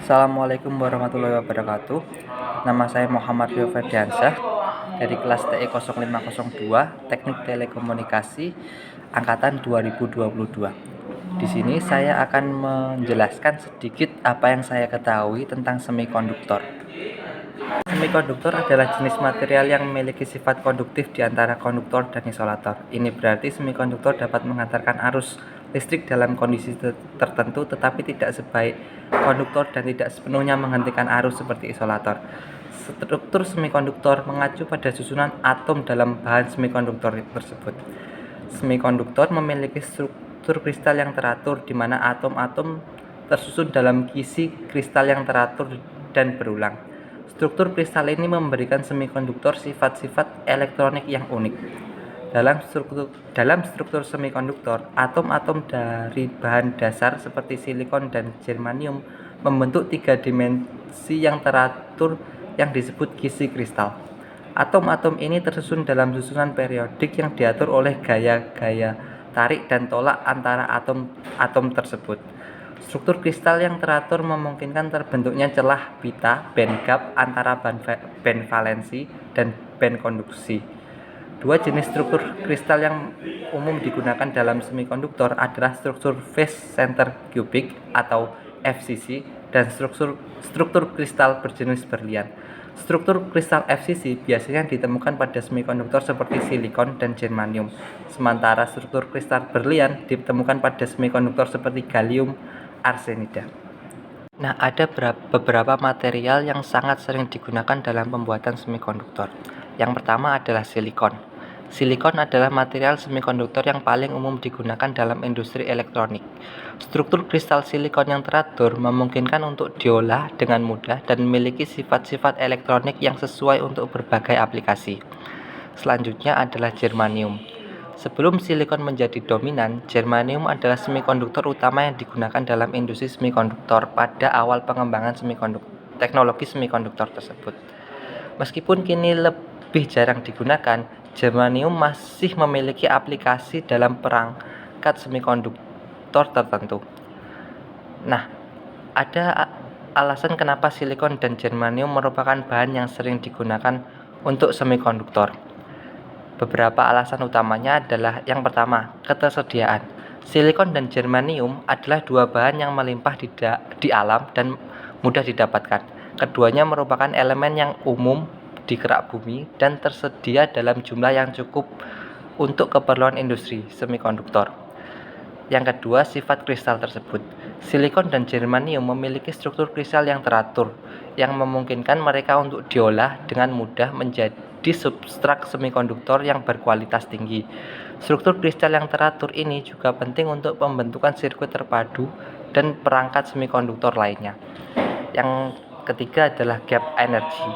Assalamualaikum warahmatullahi wabarakatuh. Nama saya Muhammad Rio Ferdiansyah dari kelas TE 0502 Teknik Telekomunikasi angkatan 2022. Di sini saya akan menjelaskan sedikit apa yang saya ketahui tentang semikonduktor. Semikonduktor adalah jenis material yang memiliki sifat konduktif di antara konduktor dan isolator. Ini berarti semikonduktor dapat mengantarkan arus listrik dalam kondisi tertentu, tetapi tidak sebaik konduktor dan tidak sepenuhnya menghentikan arus seperti isolator. Struktur semikonduktor mengacu pada susunan atom dalam bahan semikonduktor tersebut. Semikonduktor memiliki struktur kristal yang teratur, di mana atom-atom tersusun dalam kisi kristal yang teratur dan berulang. Struktur kristal ini memberikan semikonduktor sifat-sifat elektronik yang unik. Dalam struktur semikonduktor, atom-atom dari bahan dasar seperti silikon dan germanium membentuk tiga dimensi yang teratur yang disebut kisi kristal. Atom-atom ini tersusun dalam susunan periodik yang diatur oleh gaya-gaya tarik dan tolak antara atom-atom tersebut. Struktur kristal yang teratur memungkinkan terbentuknya celah pita band gap antara band valensi dan band konduksi. Dua jenis struktur kristal yang umum digunakan dalam semikonduktor adalah struktur phase center cubic atau FCC dan struktur kristal berjenis berlian. Struktur kristal FCC biasanya ditemukan pada semikonduktor seperti silikon dan germanium, sementara struktur kristal berlian ditemukan pada semikonduktor seperti gallium arsenida. Nah, ada beberapa material yang sangat sering digunakan dalam pembuatan semikonduktor. Yang pertama adalah silikon. Silikon adalah material semikonduktor yang paling umum digunakan dalam industri elektronik. Struktur kristal silikon yang teratur memungkinkan untuk diolah dengan mudah dan memiliki sifat-sifat elektronik yang sesuai untuk berbagai aplikasi. Selanjutnya adalah germanium. Sebelum silikon menjadi dominan, germanium adalah semikonduktor utama yang digunakan dalam industri semikonduktor pada awal pengembangan teknologi semikonduktor tersebut. Meskipun kini lebih jarang digunakan, germanium masih memiliki aplikasi dalam perangkat semikonduktor tertentu. Nah, ada alasan kenapa silikon dan germanium merupakan bahan yang sering digunakan untuk semikonduktor. Beberapa alasan utamanya adalah yang pertama, ketersediaan. Silikon dan germanium adalah dua bahan yang melimpah di alam dan mudah didapatkan. Keduanya merupakan elemen yang umum di kerak bumi dan tersedia dalam jumlah yang cukup untuk keperluan industri semikonduktor. Yang kedua, sifat kristal tersebut. Silikon dan germanium memiliki struktur kristal yang teratur, yang memungkinkan mereka untuk diolah dengan mudah menjadi substrat semikonduktor yang berkualitas tinggi. Struktur kristal yang teratur ini juga penting untuk pembentukan sirkuit terpadu dan perangkat semikonduktor lainnya. Yang ketiga adalah gap energi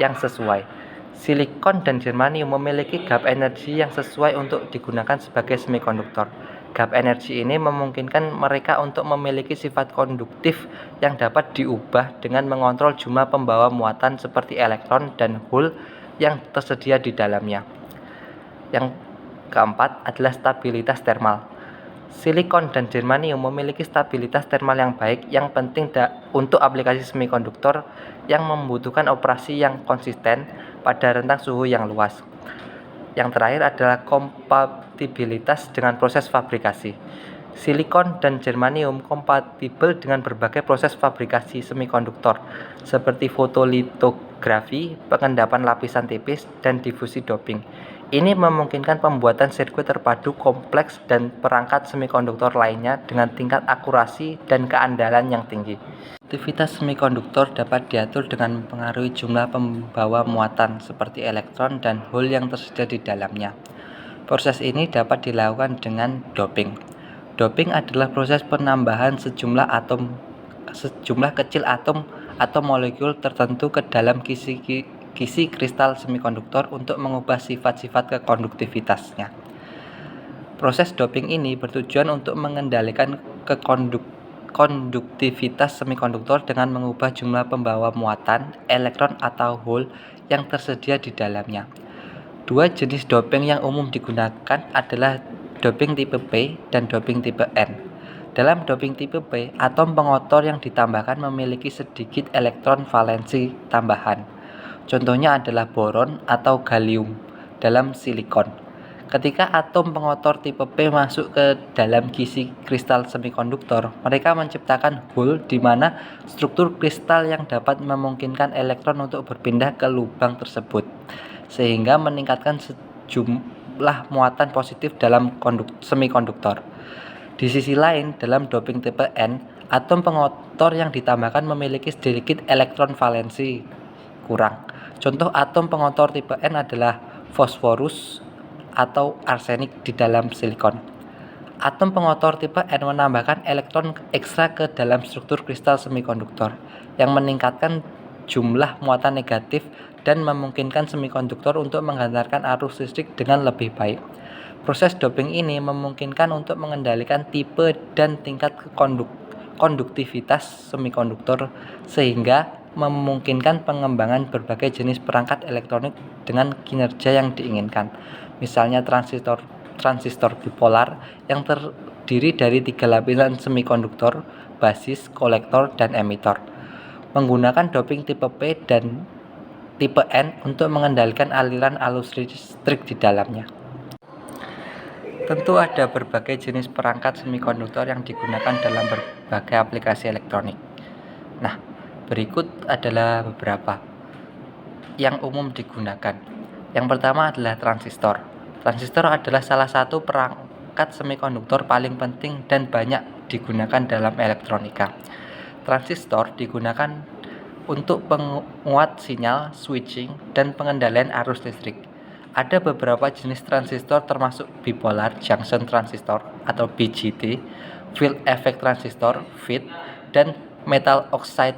yang sesuai. Silikon dan germanium memiliki gap energi yang sesuai untuk digunakan sebagai semikonduktor. Gap energi ini memungkinkan mereka untuk memiliki sifat konduktif yang dapat diubah dengan mengontrol jumlah pembawa muatan seperti elektron dan hole yang tersedia di dalamnya. Yang keempat adalah stabilitas termal. Silikon dan germanium memiliki stabilitas termal yang baik yang penting untuk aplikasi semikonduktor yang membutuhkan operasi yang konsisten pada rentang suhu yang luas. Yang terakhir adalah kompatibilitas dengan proses fabrikasi. Silikon dan germanium kompatibel dengan berbagai proses fabrikasi semikonduktor seperti fotolitografi, pengendapan lapisan tipis, dan difusi doping. Ini memungkinkan pembuatan sirkuit terpadu kompleks dan perangkat semikonduktor lainnya dengan tingkat akurasi dan keandalan yang tinggi. Aktivitas semikonduktor dapat diatur dengan mempengaruhi jumlah pembawa muatan seperti elektron dan hole yang tersedia di dalamnya. Proses ini dapat dilakukan dengan doping. Doping adalah proses penambahan sejumlah kecil atom atau molekul tertentu ke dalam kisi kristal semikonduktor untuk mengubah sifat-sifat kekonduktivitasnya. Proses doping ini bertujuan untuk mengendalikan konduktivitas semikonduktor dengan mengubah jumlah pembawa muatan, elektron atau hole yang tersedia di dalamnya. Dua jenis doping yang umum digunakan adalah doping tipe P, dan doping tipe N. Dalam doping tipe P, atom pengotor yang ditambahkan memiliki sedikit elektron valensi tambahan. Contohnya adalah boron atau gallium dalam silikon. Ketika atom pengotor tipe P masuk ke dalam kisi kristal semikonduktor, mereka menciptakan hole di mana struktur kristal yang dapat memungkinkan elektron untuk berpindah ke lubang tersebut, sehingga meningkatkan sejumlah muatan positif dalam semikonduktor. Di sisi lain, dalam doping tipe N, atom pengotor yang ditambahkan memiliki sedikit elektron valensi kurang. Contoh atom pengotor tipe N adalah fosforus atau arsenik di dalam silikon. Atom pengotor tipe N menambahkan elektron ekstra ke dalam struktur kristal semikonduktor, yang meningkatkan jumlah muatan negatif dan memungkinkan semikonduktor untuk menghantarkan arus listrik dengan lebih baik. Proses doping ini memungkinkan untuk mengendalikan tipe dan tingkat konduktivitas semikonduktor, sehingga memungkinkan pengembangan berbagai jenis perangkat elektronik dengan kinerja yang diinginkan. Misalnya transistor bipolar yang terdiri dari 3 lapisan semikonduktor, basis, kolektor, dan emitor. Menggunakan doping tipe P dan tipe N untuk mengendalikan aliran arus listrik di dalamnya. Tentu ada berbagai jenis perangkat semikonduktor yang digunakan dalam berbagai aplikasi elektronik. Nah, berikut adalah beberapa yang umum digunakan. Yang pertama adalah transistor. Transistor adalah salah satu perangkat semikonduktor paling penting dan banyak digunakan dalam elektronika. Transistor digunakan untuk penguat sinyal, switching, dan pengendalian arus listrik. Ada beberapa jenis transistor termasuk bipolar junction transistor atau BJT, field effect transistor (FET), dan metal oxide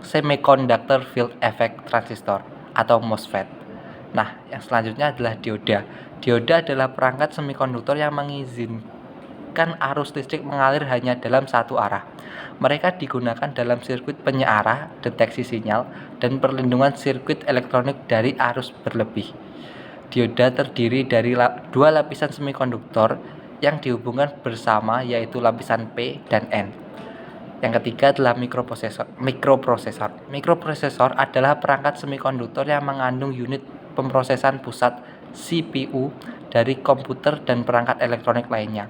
semiconductor field effect transistor atau MOSFET. Nah, yang selanjutnya adalah dioda. Dioda adalah perangkat semikonduktor yang mengizinkan arus listrik mengalir hanya dalam satu arah. Mereka digunakan dalam sirkuit penyearah, deteksi sinyal, dan perlindungan sirkuit elektronik dari arus berlebih. Dioda terdiri dari 2 lapisan semikonduktor yang dihubungkan bersama, yaitu lapisan P dan N. Yang ketiga adalah mikroprosesor. Mikroprosesor adalah perangkat semikonduktor yang mengandung unit pemrosesan pusat CPU dari komputer dan perangkat elektronik lainnya.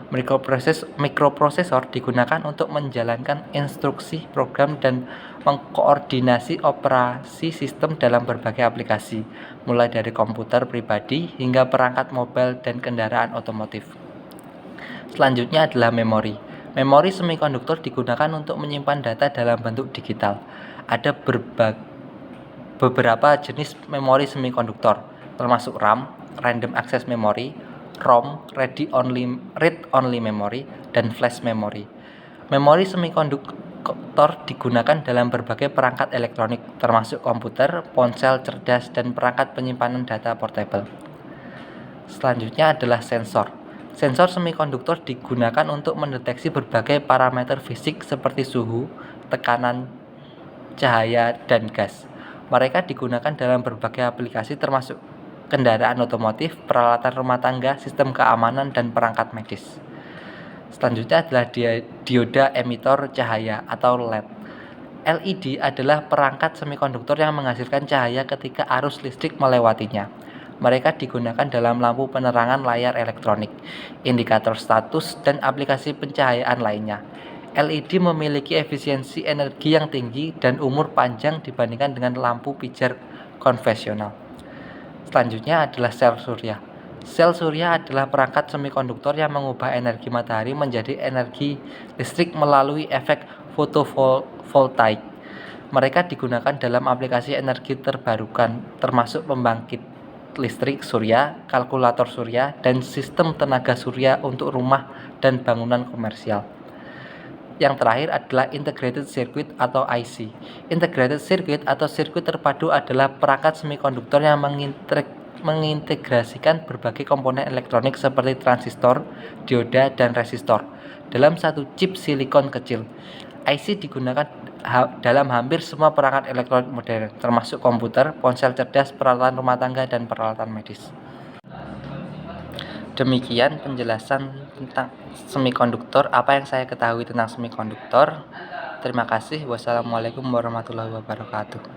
Mikroprosesor digunakan untuk menjalankan instruksi program dan mengkoordinasi operasi sistem dalam berbagai aplikasi, mulai dari komputer pribadi hingga perangkat mobile dan kendaraan otomotif. Selanjutnya adalah memori. Memori semikonduktor digunakan untuk menyimpan data dalam bentuk digital. Ada beberapa jenis memori semikonduktor, termasuk RAM, Random Access Memory, ROM, Read-Only Memory, dan Flash Memory. Memori semikonduktor digunakan dalam berbagai perangkat elektronik, termasuk komputer, ponsel cerdas, dan perangkat penyimpanan data portable. Selanjutnya adalah sensor. Sensor semikonduktor digunakan untuk mendeteksi berbagai parameter fisik seperti suhu, tekanan, cahaya, dan gas. Mereka digunakan dalam berbagai aplikasi termasuk kendaraan otomotif, peralatan rumah tangga, sistem keamanan, dan perangkat medis. Selanjutnya adalah dioda emitor cahaya atau LED. LED adalah perangkat semikonduktor yang menghasilkan cahaya ketika arus listrik melewatinya. Mereka digunakan dalam lampu penerangan layar elektronik, indikator status, dan aplikasi pencahayaan lainnya. LED memiliki efisiensi energi yang tinggi dan umur panjang dibandingkan dengan lampu pijar konvensional. Selanjutnya adalah sel surya. Sel surya adalah perangkat semikonduktor yang mengubah energi matahari menjadi energi listrik melalui efek fotovoltaik. Mereka digunakan dalam aplikasi energi terbarukan, termasuk pembangkit listrik surya, kalkulator surya, dan sistem tenaga surya untuk rumah dan bangunan komersial. Yang terakhir adalah integrated circuit atau IC. Integrated circuit atau sirkuit terpadu adalah perangkat semikonduktor yang mengintegrasikan berbagai komponen elektronik seperti transistor, dioda, dan resistor dalam satu chip silikon kecil. IC digunakan dalam hampir semua perangkat elektronik modern, termasuk komputer, ponsel cerdas, peralatan rumah tangga, dan peralatan medis. Demikian penjelasan tentang semikonduktor, apa yang saya ketahui tentang semikonduktor. Terima kasih. Wassalamualaikum warahmatullahi wabarakatuh.